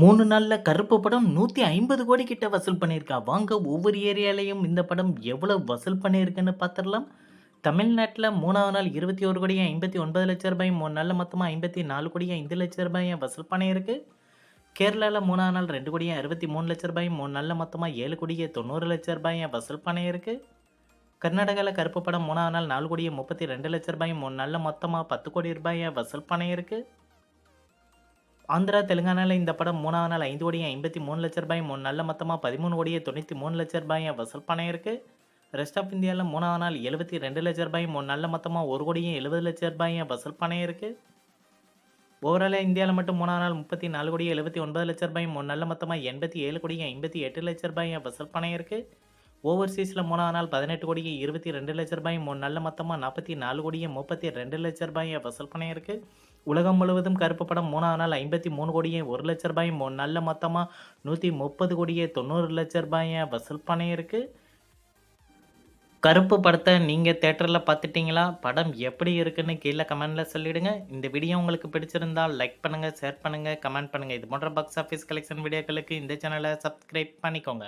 3 நாள்ல கருப்பு படம் 150 கோடி கிட்ட வசூல் பண்ணியிருக்கா. வாங்க ஒவ்வொரு ஏரியாலயும் இந்த படம் எவ்வளவு வசூல் பண்ணியிருக்குன்னு பார்த்துரலாம். தமிழ்நாட்டுல 3வது நாள் ரூ. 21,59,00,000 3 நாள்ல மொத்தமா ரூ. 54,05,00,000 வசூல் பண்ணியிருக்கு. கேரளால 3வது நாள் ரூ. 2,63,00,000 3 நாள்ல மொத்தமா ரூ. 7,90,00,000 வசூல் பண்ணியிருக்கு. கர்நாடகால கருப்பு படம் 3வது நாள் ரூ. 4,32,00,000 3 நாள்ல மொத்தமா ரூ. 10,00,00,000 வசூல் பண்ணியிருக்கு. ஆந்திரா, தெலுங்கானால இந்த படம் 3வது நாள் ரூ. 5,53,00,000 3 நாள்ல மொத்தமா ரூ. 13,93,00,000 வசூல் பண்ணியிருக்கு. ரெஸ்ட் ஆஃப் இந்தியால 3வது நாள் ரூ. 72,00,000 3 நாள்ல மொத்தமா ரூ. 1,70,00,000 வசூல் பண்ணியிருக்கு. ஓவராலா இந்தியால மட்டும் 3வது நாள் ரூ. 34,79,00,000 3 நாள்ல மொத்தமா ரூ. 87,58,00,000 வசூல் பண்ணியிருக்கு. ஓவர்சீஸ்ல 3வது நாள் ரூ. 18,22,00,000 3 நாள்ல மொத்தமா ரூ. 44,32,00,000 வசூல் பண்ணியிருக்கு. உலகம் முழுவதும் கருப்பு படம் 3வது நாள் ரூ. 53,01,00,000 3 நாள்ல மொத்தமா ரூ. 130,90,00,000 வசூல் பண்ணியிருக்கு. கருப்பு படத்த நீங்க தியேட்டர்ல பார்த்துட்டீங்களா? படம் எப்படி இருக்குன்னு கீழ கமெண்ட்ல சொல்லிடுங்க. இந்த வீடியோ உங்களுக்கு பிடிச்சிருந்தா லைக் பண்ணுங்க, ஷேர் பண்ணுங்க, கமெண்ட் பண்ணுங்க. இது போன்ற பாக்ஸ் ஆஃபீஸ் கலெக்ஷன் வீடியோக்களுக்கு இந்த சேனல சப்ஸ்கிரைப் பண்ணிக்கோங்க.